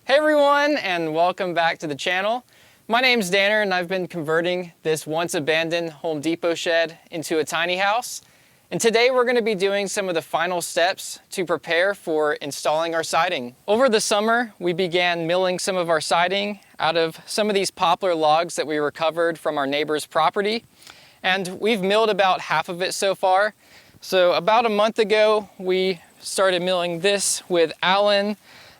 Hey everyone, and welcome back to the channel. My name's Danner, and I've been converting this once abandoned Home Depot shed into a tiny house. And today we're going to be doing some of the final steps to prepare for installing our siding. Over the summer, we began milling some of our siding out of some of these poplar logs that we recovered from our neighbor's property. And we've milled about half of it so far. So about a month ago, we started milling this with Allen,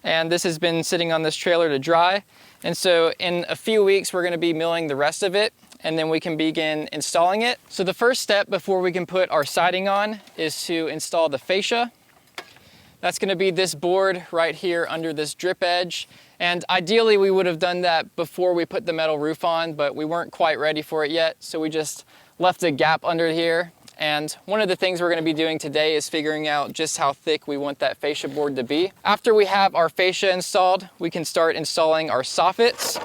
and this has been sitting on this trailer to dry. And so in a few weeks, we're gonna be milling the rest of it, and then we can begin installing it. So the first step before we can put our siding on is to install the fascia. That's gonna be this board right here under this drip edge. And ideally we would have done that before we put the metal roof on, but we weren't quite ready for it yet. So we just left a gap under here. And one of the things we're going to be doing today is figuring out just how thick we want that fascia board to be. After we have our fascia installed, we can start installing our soffits.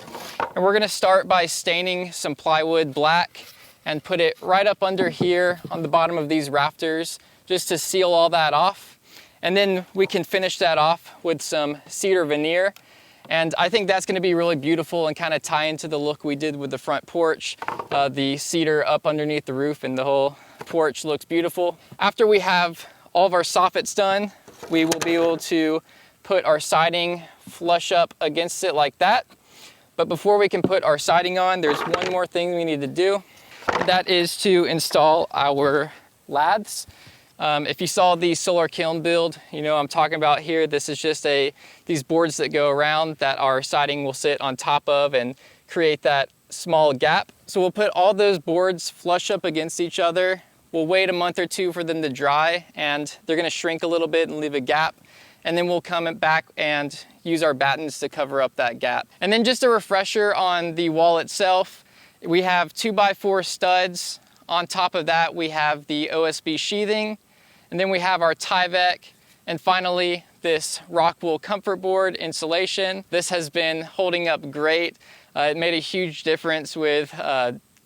And we're going to start by staining some plywood black and put it right up under here on the bottom of these rafters just to seal all that off. And then we can finish that off with some cedar veneer. And I think that's going to be really beautiful and kind of tie into the look we did with the front porch. The cedar up underneath the roof and the whole porch looks beautiful. After we have all of our soffits done, we will be able to put our siding flush up against it like that. But before we can put our siding on, there's one more thing we need to do. That is to install our laths. If you saw the solar kiln build, you know I'm talking about here. This is just these boards that go around that our siding will sit on top of and create that small gap. So we'll put all those boards flush up against each other. We'll wait a month or two for them to dry, and they're gonna shrink a little bit and leave a gap. And then we'll come back and use our battens to cover up that gap. And then just a refresher on the wall itself, we have 2x4 studs. On top of that, we have the OSB sheathing. And then we have our Tyvek, and finally this Rockwool comfort board insulation. This has been holding up great. It made a huge difference with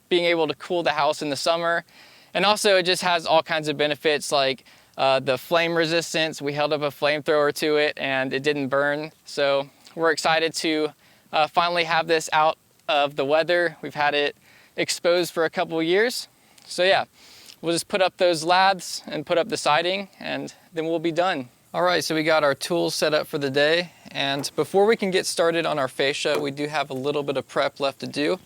being able to cool the house in the summer. And also it just has all kinds of benefits like the flame resistance. We held up a flamethrower to it and it didn't burn. So we're excited to finally have this out of the weather. We've had it exposed for a couple of years. So yeah. We'll just put up those laths and put up the siding, and then we'll be done. All right, so we got our tools set up for the day, and before we can get started on our fascia, we do have a little bit of prep left to do.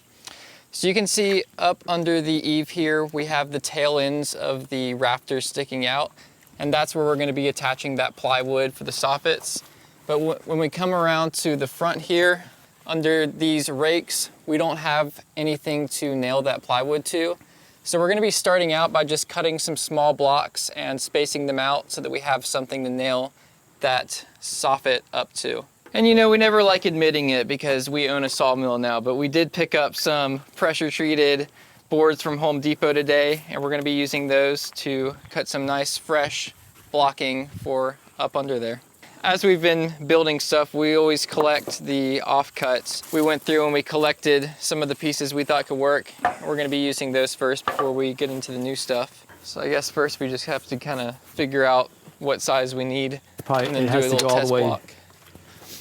So you can see up under the eave here, we have the tail ends of the rafters sticking out, and that's where we're gonna be attaching that plywood for the soffits. But when we come around to the front here, under these rakes, we don't have anything to nail that plywood to. So we're gonna be starting out by just cutting some small blocks and spacing them out so that we have something to nail that soffit up to. And you know, we never like admitting it because we own a sawmill now, but we did pick up some pressure treated boards from Home Depot today, and we're gonna be using those to cut some nice fresh blocking for up under there. As we've been building stuff, we always collect the offcuts. We went through and we collected some of the pieces we thought could work. We're gonna be using those first before we get into the new stuff. So I guess first we just have to kind of figure out what size we need. Probably and then it has do a to little go all test the way. block.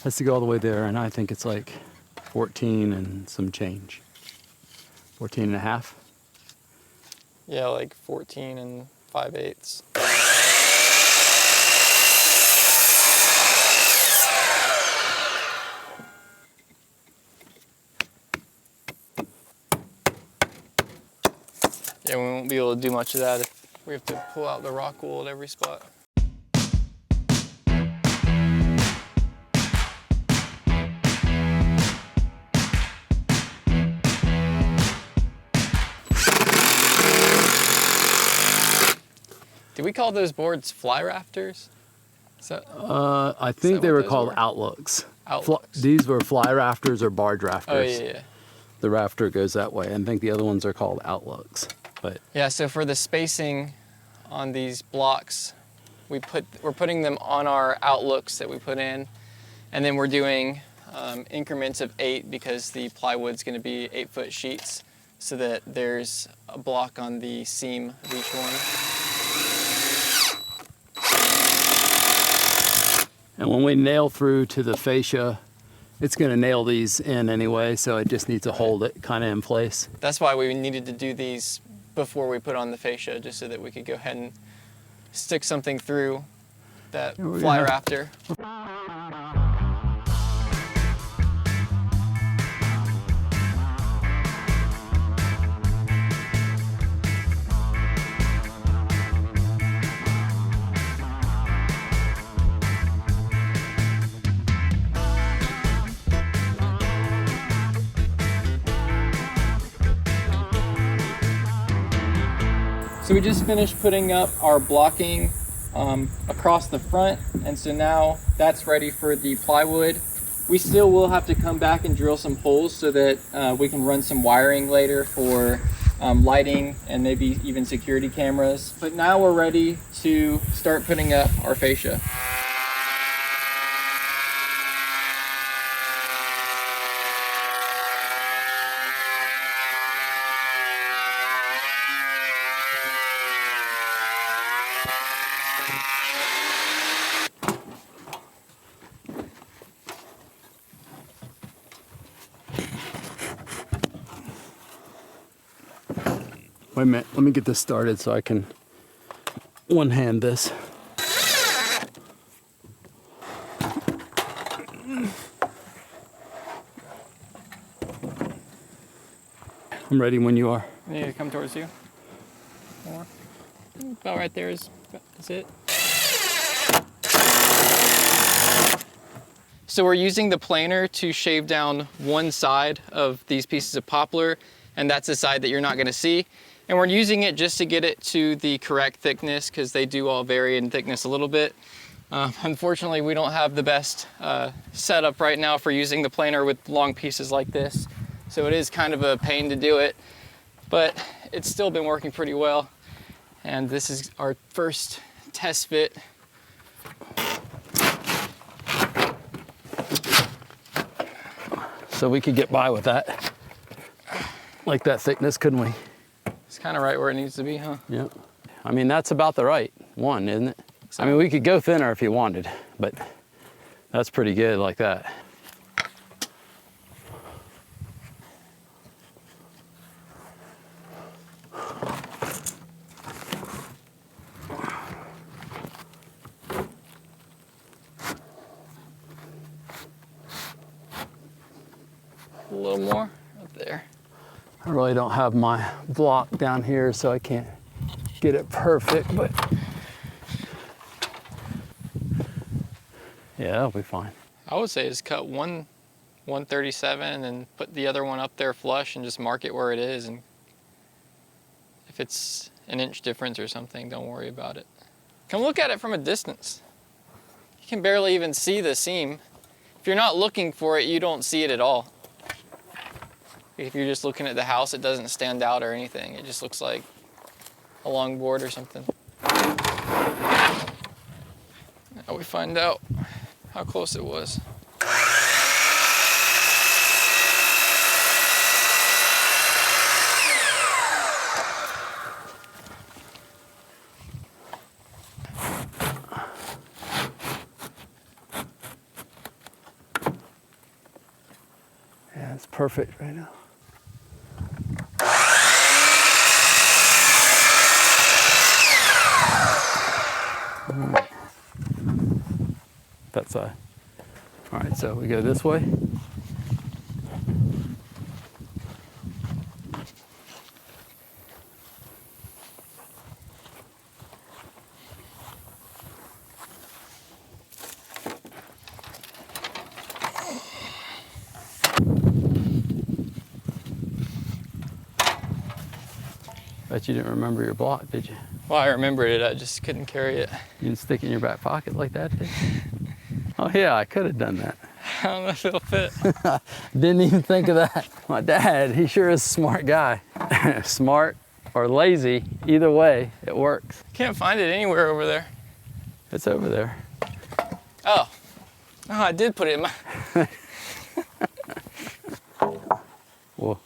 Has to go all the way there, and I think it's like 14 and some change. 14 and a half. Yeah, like 14 and 5/8. Yeah, we won't be able to do much of that if we have to pull out the rock wool at every spot. Did we call those boards fly rafters? I think they were called outlooks. Outlooks. These were fly rafters or barge rafters. Oh yeah. The rafter goes that way. I think the other ones are called outlooks. But yeah, so for the spacing on these blocks, we're putting them on our outlooks that we put in, and then we're doing increments of 8 because the plywood's going to be 8-foot sheets, so that there's a block on the seam of each one. And when we nail through to the fascia, It's going to nail these in anyway, so it just needs to hold it kind of in place. That's why we needed to do these before we put on the fascia, just so that we could go ahead and stick something through that fly rafter. So we just finished putting up our blocking across the front, and so now that's ready for the plywood. We still will have to come back and drill some holes so that we can run some wiring later for lighting and maybe even security cameras. But now we're ready to start putting up our fascia. Wait a minute, let me get this started so I can one-hand this. I'm ready when you are. I need to come towards you. More. About right there is it. So we're using the planer to shave down one side of these pieces of poplar, and that's the side that you're not going to see. And we're using it just to get it to the correct thickness, because they do all vary in thickness a little bit. Unfortunately, we don't have the best setup right now for using the planer with long pieces like this. So it is kind of a pain to do it, but it's still been working pretty well. And this is our first test fit. So we could get by with that, like that thickness, couldn't we? It's kind of right where it needs to be, huh? Yeah. I mean, that's about the right one, isn't it? So, I mean, we could go thinner if you wanted, but that's pretty good like that. a little more up there. I really don't have my block down here, so I can't get it perfect, but yeah, that'll be fine. I would say just cut 137 and put the other one up there flush and just mark it where it is. And if it's an inch difference or something, don't worry about it. Come look at it from a distance. You can barely even see the seam. If you're not looking for it, you don't see it at all. If you're just looking at the house, it doesn't stand out or anything. It just looks like a long board or something. Now we find out how close it was. Yeah, it's perfect right now. That side. All right, so we go this way. Bet you didn't remember your block, did you? Well, I remembered it, I just couldn't carry it. You didn't stick it in your back pocket like that, did you? Oh yeah, I could have done that. I don't know if it'll fit. Didn't even think of that. My dad, he sure is a smart guy. Smart or lazy, either way, it works. Can't find it anywhere over there. It's over there. Oh, I did put it in my... Whoa.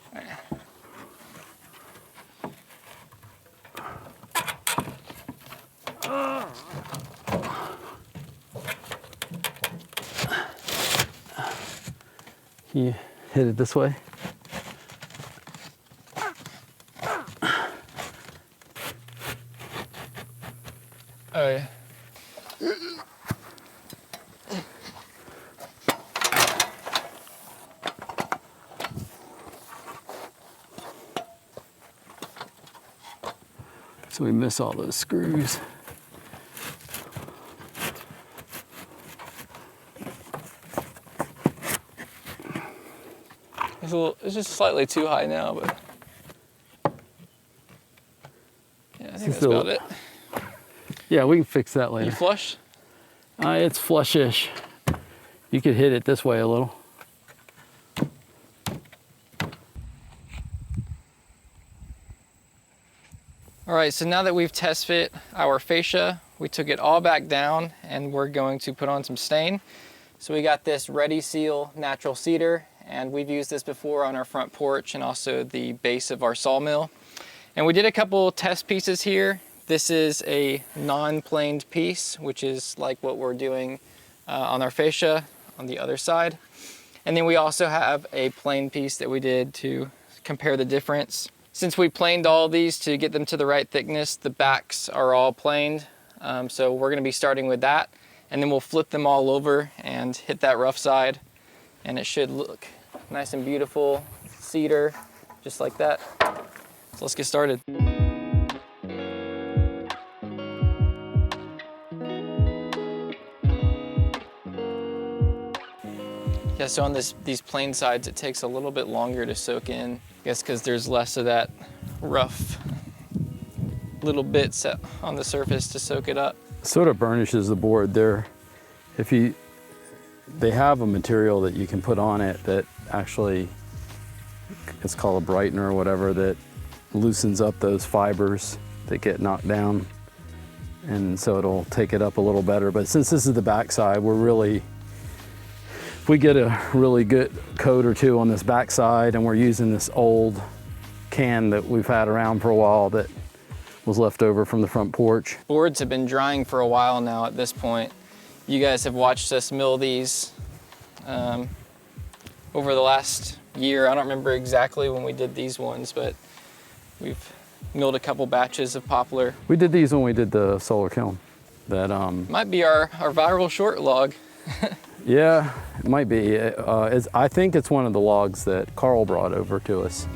Can you hit it this way? Oh yeah. So we miss all those screws. It's just slightly too high now, but yeah, I think that's about it. Yeah, we can fix that later. You flush? It's flush-ish. You could hit it this way a little. All right, so now that we've test fit our fascia, we took it all back down and we're going to put on some stain. So we got this Ready Seal natural cedar, and we've used this before on our front porch and also the base of our sawmill. And we did a couple test pieces here. This is a non-planed piece, which is like what we're doing on our fascia on the other side. And then we also have a plain piece that we did to compare the difference. Since we planed all these to get them to the right thickness, the backs are all planed. So we're gonna be starting with that, and then we'll flip them all over and hit that rough side, and it should look nice and beautiful, cedar, just like that. So let's get started. Yeah, so on these plain sides, it takes a little bit longer to soak in. I guess because there's less of that rough little bits on the surface to soak it up. Sort of burnishes the board there. They have a material that you can put on it that actually, it's called a brightener or whatever, that loosens up those fibers that get knocked down. And so it'll take it up a little better. But since this is the backside, if we get a really good coat or two on this backside, and we're using this old can that we've had around for a while that was left over from the front porch. Boards have been drying for a while now at this point. You guys have watched us mill these over the last year. I don't remember exactly when we did these ones, but we've milled a couple batches of poplar. We did these when we did the solar kiln. That might be our viral short log. Yeah, it might be. I think it's one of the logs that Carl brought over to us.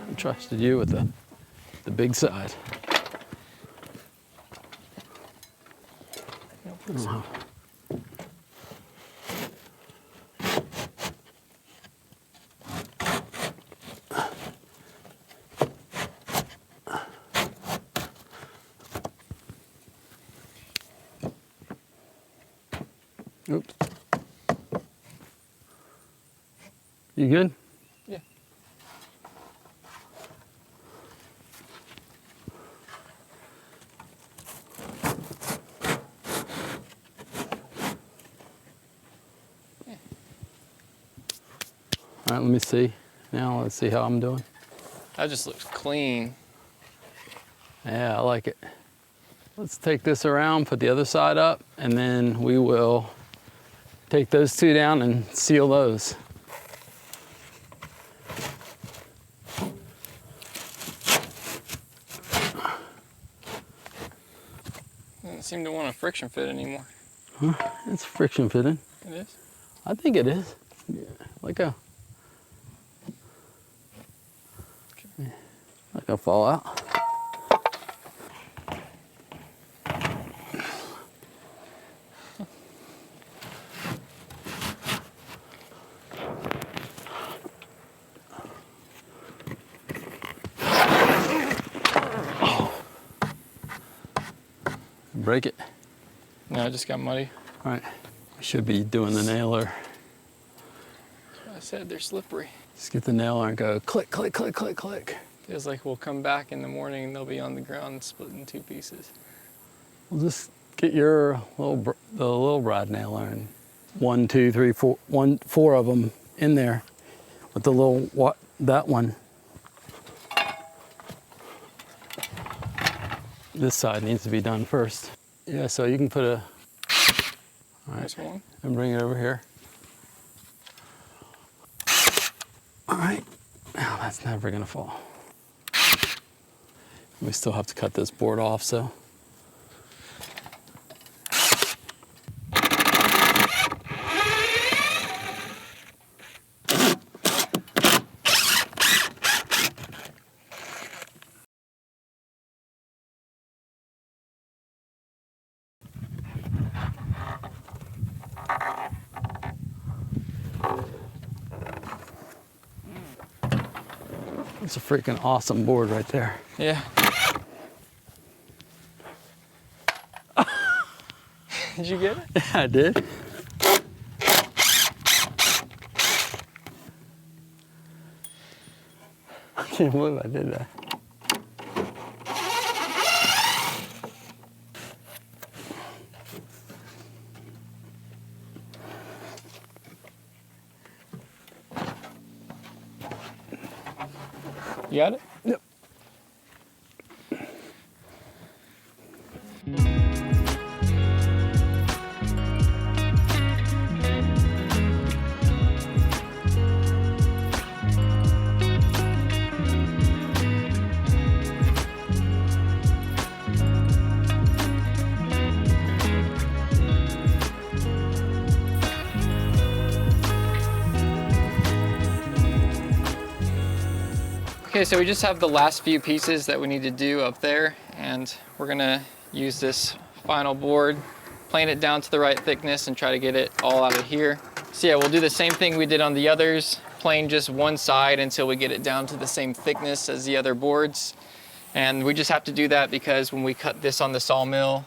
I trusted you with the big side. Oh. Oops. You good? Yeah. All right, let me see. Now let's see how I'm doing. That just looks clean. Yeah, I like it. Let's take this around, put the other side up, and then we will take those two down and seal those. Doesn't seem to want a friction fit anymore. Huh? It's friction fitting. It is? I think it is. Yeah, let go. Okay. Let go fall out. Break it. No, it just got muddy. All right, we should be doing the nailer. That's what I said, they're slippery. Just get the nailer and go click, click, click, click, click. Feels like we'll come back in the morning and they'll be on the ground split in two pieces. We'll just get your the little rod nailer and 1, 2, 3, 4, 4 of them in there with the little, that one. This side needs to be done first. Yeah, so you can put a, all right, one. And bring it over here. All right, now that's never gonna fall. We still have to cut this board off, so. It's a freaking awesome board right there. Yeah. Did you get it? Yeah, I did. I can't believe I did that. You got it? Yep. Okay, so we just have the last few pieces that we need to do up there, and we're gonna use this final board, plane it down to the right thickness and try to get it all out of here. So yeah, we'll do the same thing we did on the others, plane just one side until we get it down to the same thickness as the other boards. And we just have to do that because when we cut this on the sawmill,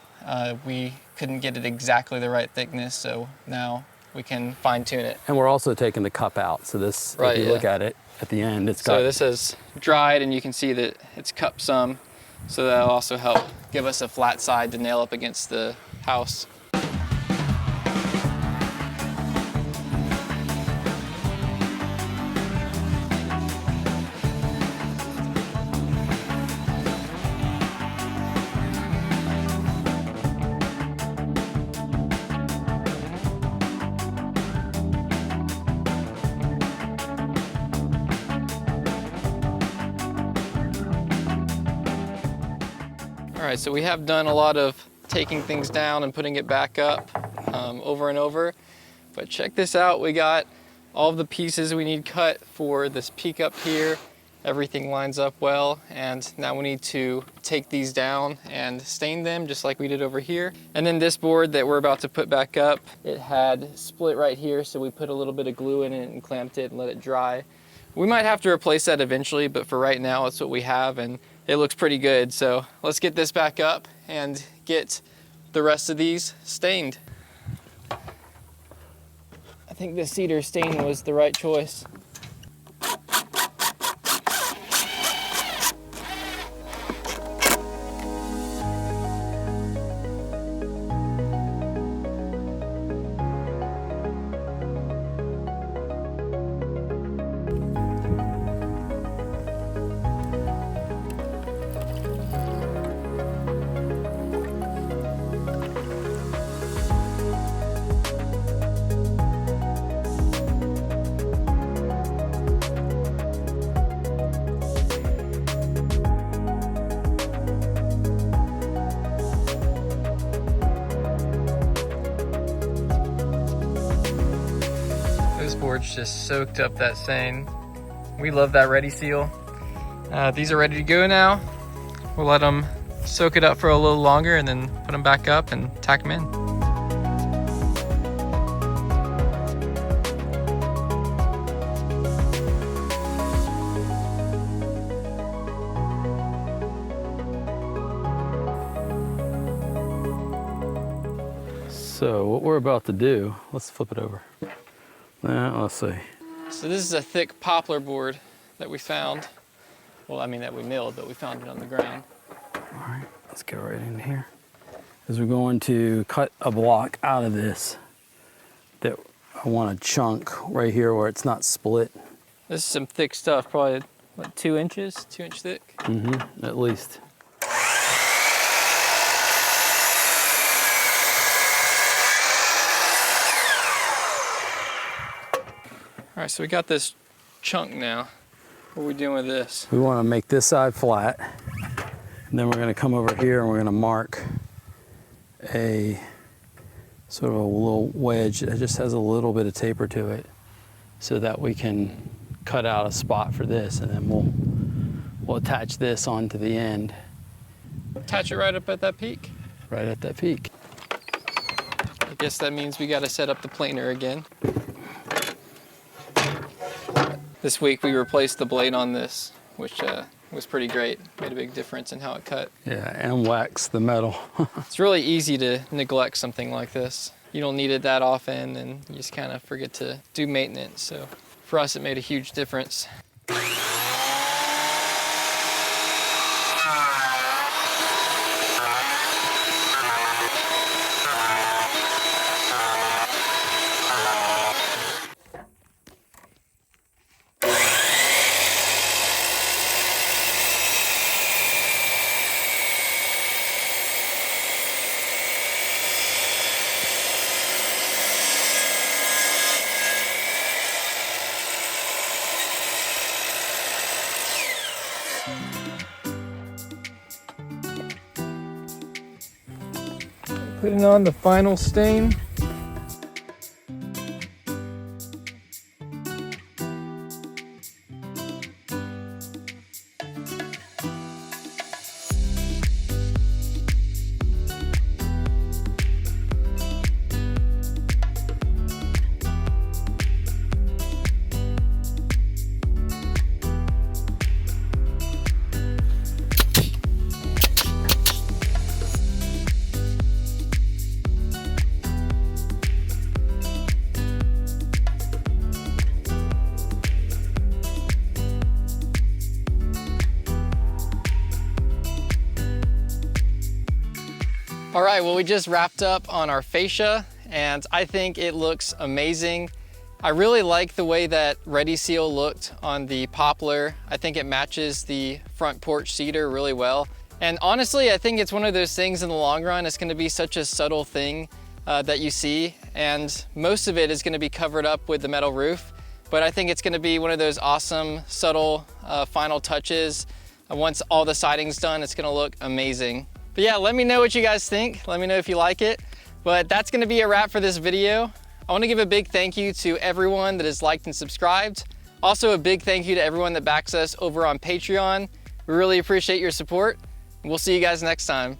we couldn't get it exactly the right thickness, so now we can fine tune it. And we're also taking the cup out, so this, Right, if you look at it, at the end, it's got... So this is dried and you can see that it's cupped some, so that'll also help give us a flat side to nail up against the house. All right, so we have done a lot of taking things down and putting it back up over and over, but check this out. We got all of the pieces we need cut for this peak up here. Everything lines up well, and now we need to take these down and stain them just like we did over here. And then this board that we're about to put back up, it had split right here, so we put a little bit of glue in it and clamped it and let it dry. We might have to replace that eventually, but for right now, it's what we have, and it looks pretty good. So let's get this back up and get the rest of these stained. I think the cedar stain was the right choice. This board's just soaked up that stain. We love that ready seal. These are ready to go now. We'll let them soak it up for a little longer and then put them back up and tack them in. So what we're about to do, let's flip it over. Now, let's see. So this is a thick poplar board that we found. Well, I mean that we milled, but we found it on the ground. All right, let's go right in here. Because we're going to cut a block out of this that I want a chunk right here where it's not split. This is some thick stuff, probably what, 2 inches, 2-inch thick? Mm-hmm, at least. All right, so we got this chunk now. What are we doing with this? We want to make this side flat, and then we're going to come over here and we're going to mark a sort of a little wedge that just has a little bit of taper to it, so that we can cut out a spot for this, and then we'll attach this onto the end. Attach it right up at that peak? Right at that peak. I guess that means we got to set up the planer again. This week we replaced the blade on this, which was pretty great. Made a big difference in how it cut. Yeah, and wax the metal. It's really easy to neglect something like this. You don't need it that often and you just kind of forget to do maintenance. So for us, it made a huge difference. Putting on the final stain. All right, well, we just wrapped up on our fascia and I think it looks amazing. I really like the way that Ready Seal looked on the poplar. I think it matches the front porch cedar really well. And honestly, I think it's one of those things in the long run, it's gonna be such a subtle thing that you see, and most of it is gonna be covered up with the metal roof. But I think it's gonna be one of those awesome, subtle final touches. Once all the siding's done, it's gonna look amazing. But yeah, let me know what you guys think. Let me know if you like it. But that's gonna be a wrap for this video. I wanna give a big thank you to everyone that has liked and subscribed. Also a big thank you to everyone that backs us over on Patreon. We really appreciate your support. We'll see you guys next time.